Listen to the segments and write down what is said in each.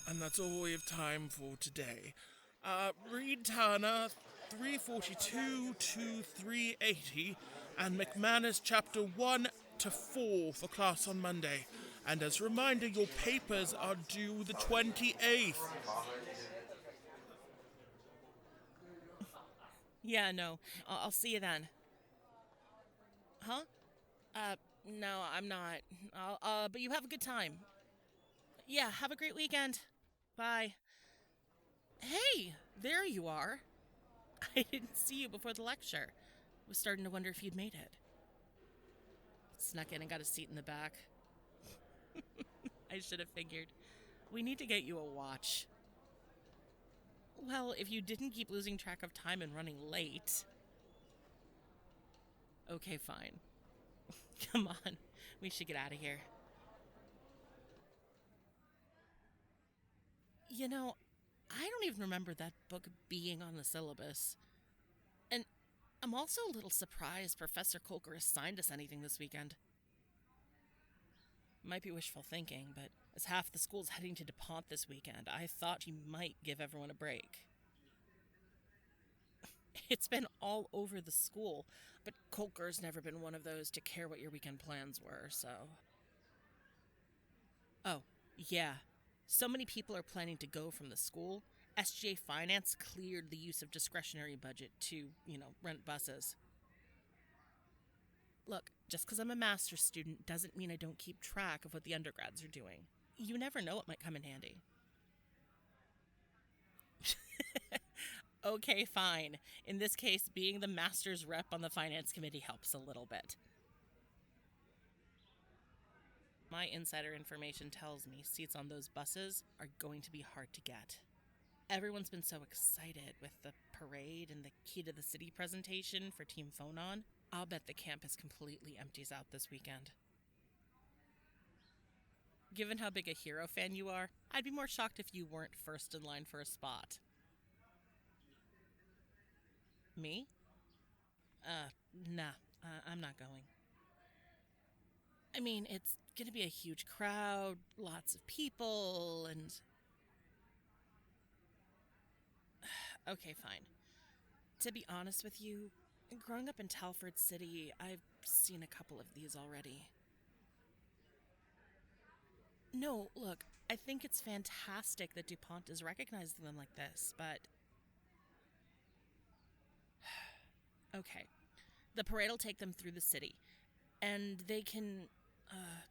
And that's all we have time for today. Reed Turner, 342 to 380, and McManus chapter 1 to 4 for class on Monday. And as a reminder, your papers are due the 28th. Yeah, no. I'll see you then. Huh? No, I'm not. But you have a good time. Yeah, have a great weekend. Bye. Hey, there you are. I didn't see you before the lecture. Was starting to wonder if you'd made it. Snuck in and got a seat in the back. I should have figured. We need to get you a watch. Well, if you didn't keep losing track of time and running late. Okay, fine. Come on, we should get out of here. You know, I don't even remember that book being on the syllabus. And I'm also a little surprised Professor Kolker assigned us anything this weekend. Might be wishful thinking, but as half the school's heading to DuPont this weekend, I thought he might give everyone a break. It's been all over the school, but Kolker's never been one of those to care what your weekend plans were, so... Oh, yeah. So many people are planning to go from the school. SGA Finance cleared the use of discretionary budget to, rent buses. Look, just because I'm a master's student doesn't mean I don't keep track of what the undergrads are doing. You never know what might come in handy. Okay, fine. In this case, being the master's rep on the finance committee helps a little bit. My insider information tells me seats on those buses are going to be hard to get. Everyone's been so excited with the parade and the Key to the City presentation for Team Phonon. I'll bet the campus completely empties out this weekend. Given how big a Hero fan you are, I'd be more shocked if you weren't first in line for a spot. Me? Nah, I'm not going. I mean, it's gonna be a huge crowd, lots of people, and... Okay, fine. To be honest with you, growing up in Telford City, I've seen a couple of these already. No, look, I think it's fantastic that DuPont is recognizing them like this, but... Okay. The parade will take them through the city, and they can...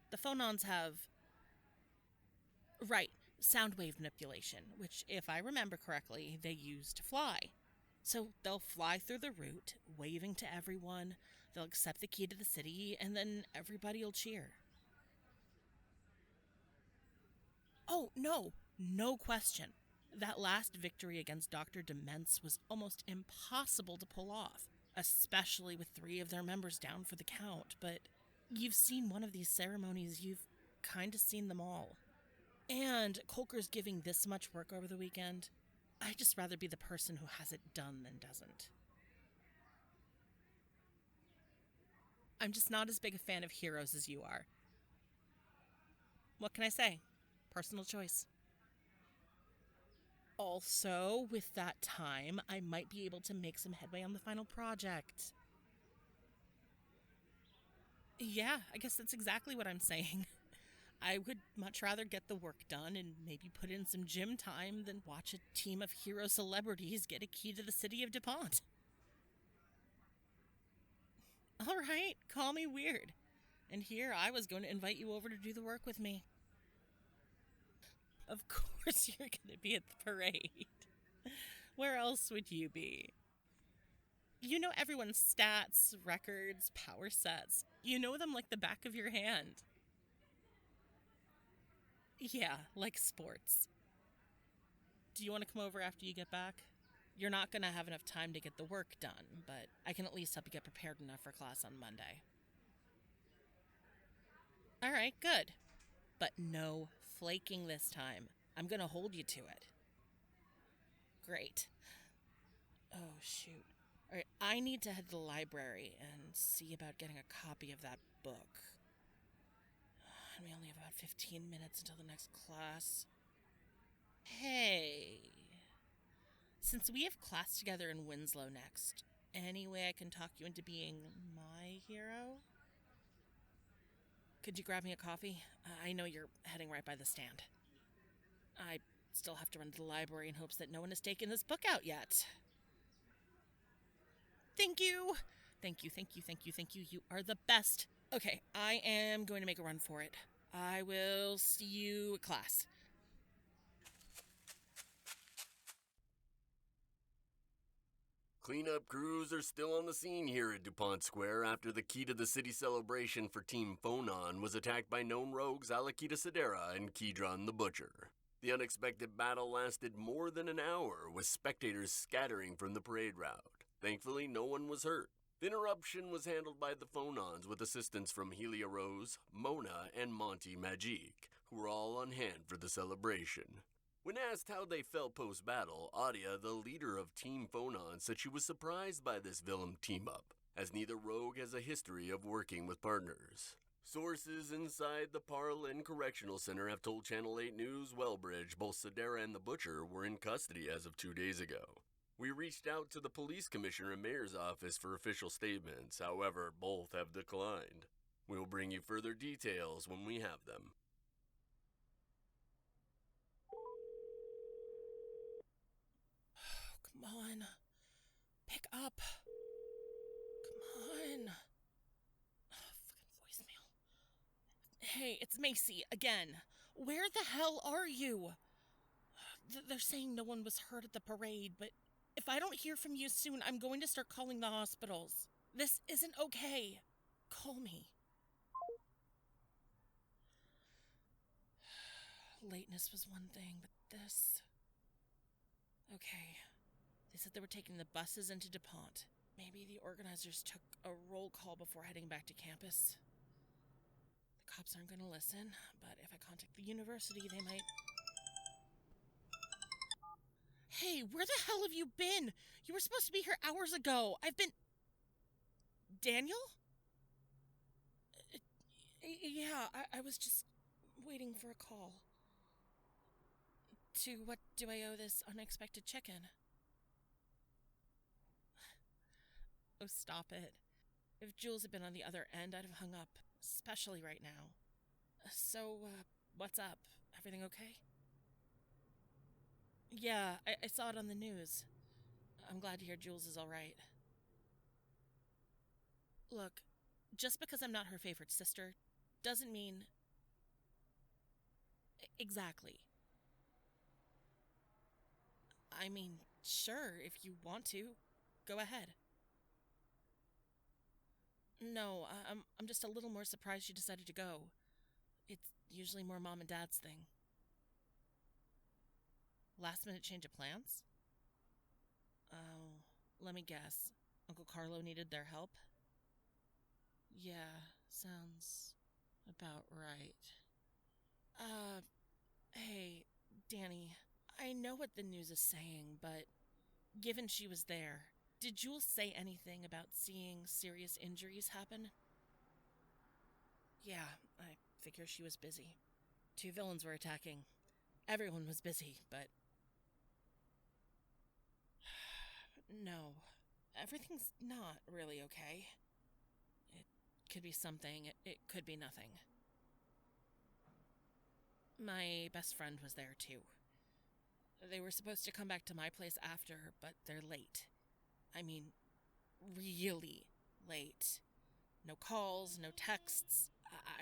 the phonons have... Right, sound wave manipulation, which, if I remember correctly, they use to fly. So they'll fly through the route, waving to everyone, they'll accept the key to the city, and then everybody will cheer. Oh, no question. That last victory against Dr. Demence was almost impossible to pull off, especially with 3 of their members down for the count, but you've seen one of these ceremonies, you've kinda seen them all. And Kolker's giving this much work over the weekend. I'd just rather be the person who has it done than doesn't. I'm just not as big a fan of heroes as you are. What can I say? Personal choice. Also, with that time, I might be able to make some headway on the final project. Yeah, I guess that's exactly what I'm saying. I would much rather get the work done and maybe put in some gym time than watch a team of hero celebrities get a key to the city of DuPont. All right, call me weird. And here I was going to invite you over to do the work with me. Of course you're going to be at the parade. Where else would you be? You know everyone's stats, records, power sets. You know them like the back of your hand. Yeah, like sports. Do you want to come over after you get back? You're not going to have enough time to get the work done, but I can at least help you get prepared enough for class on Monday. All right, good. But no flaking this time. I'm going to hold you to it. Great. Oh, shoot. All right, I need to head to the library and see about getting a copy of that book. And we only have about 15 minutes until the next class. Hey. Since we have class together in Winslow next, any way I can talk you into being my hero? Could you grab me a coffee? I know you're heading right by the stand. I still have to run to the library in hopes that no one has taken this book out yet. Thank you! Thank you. You are the best. Okay, I am going to make a run for it. I will see you at class. Cleanup crews are still on the scene here at DuPont Square after the key to the city celebration for Team Phonon was attacked by known rogues Alakita Sedera and Kidron the Butcher. The unexpected battle lasted more than an hour, with spectators scattering from the parade route. Thankfully, no one was hurt. The interruption was handled by the Phonons with assistance from Helia Rose, Mona, and Monty Magique, who were all on hand for the celebration. When asked how they felt post-battle, Adia, the leader of Team Phonon, said she was surprised by this villain team-up, as neither rogue has a history of working with partners. Sources inside the Parlin Correctional Center have told Channel 8 News Wellsbridge both Sedera and the Butcher were in custody as of 2 days ago. We reached out to the police commissioner and mayor's office for official statements, however, both have declined. We will bring you further details when we have them. Come on. Pick up. Come on. Fucking voicemail. Hey, it's Macy again. Where the hell are you? They're saying no one was hurt at the parade, but if I don't hear from you soon, I'm going to start calling the hospitals. This isn't okay. Call me. Lateness was one thing, but this... Okay. They said they were taking the buses into DuPont. Maybe the organizers took a roll call before heading back to campus. The cops aren't going to listen, but if I contact the university, they might... Hey, where the hell have you been? You were supposed to be here hours ago. I've been... Daniel? Yeah, I was just waiting for a call. To what do I owe this unexpected check-in? Oh, stop it. If Jules had been on the other end, I'd have hung up, especially right now. So, what's up? Everything okay? Yeah, I saw it on the news. I'm glad to hear Jules is all right. Look, just because I'm not her favorite sister doesn't mean... Exactly. I mean, sure, if you want to, go ahead. No, I'm just a little more surprised you decided to go. It's usually more mom and dad's thing. Last minute change of plans? Oh, let me guess. Uncle Carlo needed their help? Yeah, sounds about right. Hey, Danny, I know what the news is saying, but given she was there, did Jules say anything about seeing serious injuries happen? Yeah, I figure she was busy. 2 villains were attacking. Everyone was busy, but... No, everything's not really okay. It could be something, it could be nothing. My best friend was there too. They were supposed to come back to my place after, but they're late. I mean, really late. No calls, no texts.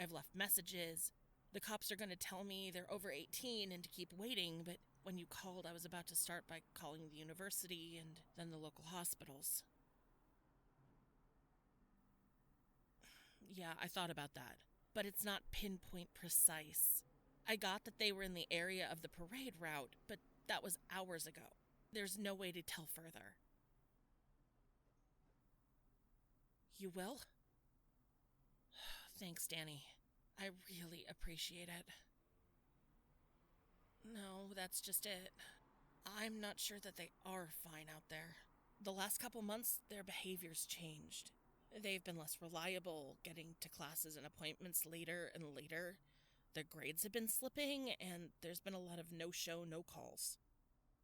I've left messages. The cops are going to tell me they're over 18 and to keep waiting, but when you called, I was about to start by calling the university and then the local hospitals. Yeah, I thought about that, but it's not pinpoint precise. I got that they were in the area of the parade route, but that was hours ago. There's no way to tell further. You will? Thanks, Danny. I really appreciate it. No, that's just it. I'm not sure that they are fine out there. The last couple months, their behavior's changed. They've been less reliable, getting to classes and appointments later and later. Their grades have been slipping, and there's been a lot of no-show, no-calls.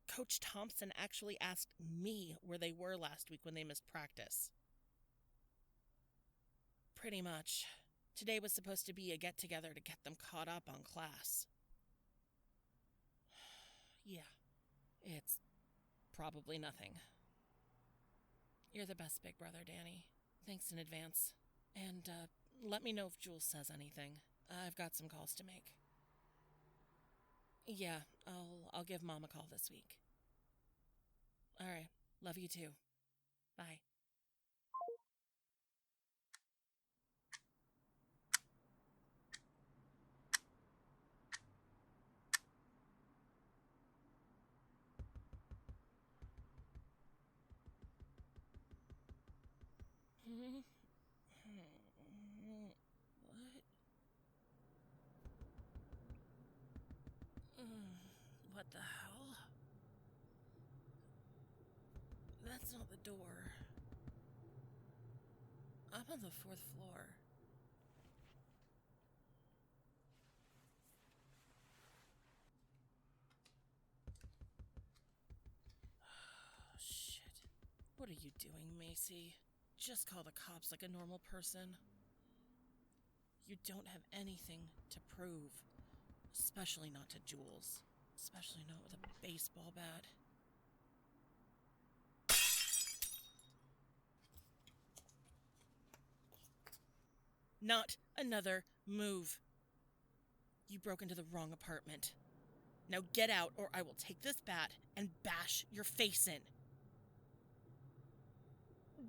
Coach Thompson actually asked me where they were last week when they missed practice. Pretty much. Today was supposed to be a get-together to get them caught up on class. Yeah, it's probably nothing. You're the best, big brother, Danny. Thanks in advance. And, let me know if Jules says anything. I've got some calls to make. Yeah, I'll give Mom a call this week. All right, love you too. Bye. What the hell? That's not the door. I'm on the 4th floor. Oh, shit. What are you doing, Macy? Just call the cops like a normal person. You don't have anything to prove. Especially not to Jules. Especially not with a baseball bat. Not another move. You broke into the wrong apartment. Now get out or I will take this bat and bash your face in.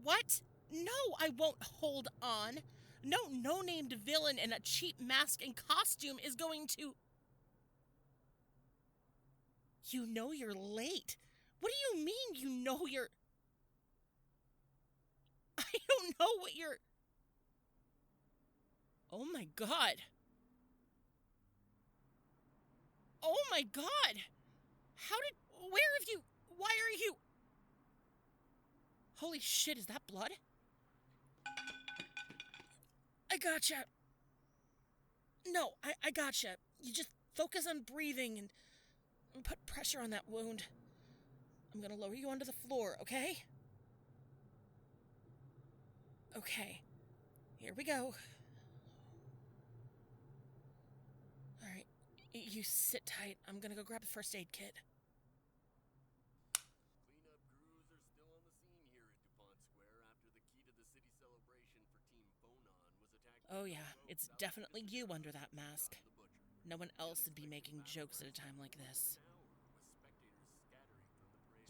What? No, I won't. Hold on. No no-named villain in a cheap mask and costume is going to... You know you're late. What do you mean you know you're... I don't know what you're... Oh my God. Oh my God. Where have you... Why are you... Holy shit, is that blood? I gotcha. No, I gotcha. You just focus on breathing and put pressure on that wound. I'm gonna lower you onto the floor, okay? Okay. Here we go. Alright. You sit tight. I'm gonna go grab the first aid kit. Cleanup crews are still on the scene here at DuPont Square after the key to the city celebration for Team Phonon was attacked. Oh yeah, it's definitely you under that mask. No one else would be making jokes at a time like this.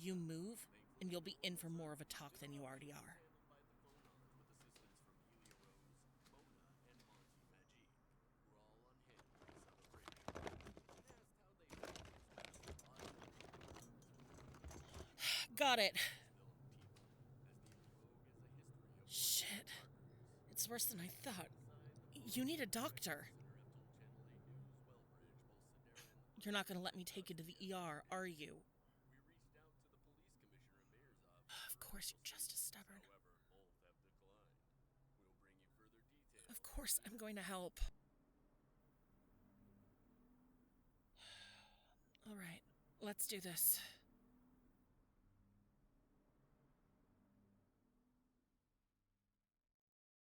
You move, and you'll be in for more of a talk than you already are. Got it. Shit. It's worse than I thought. You need a doctor. You're not gonna let me take you to the ER, are you? Of course, you're just as stubborn. Of course, I'm going to help. All right, let's do this.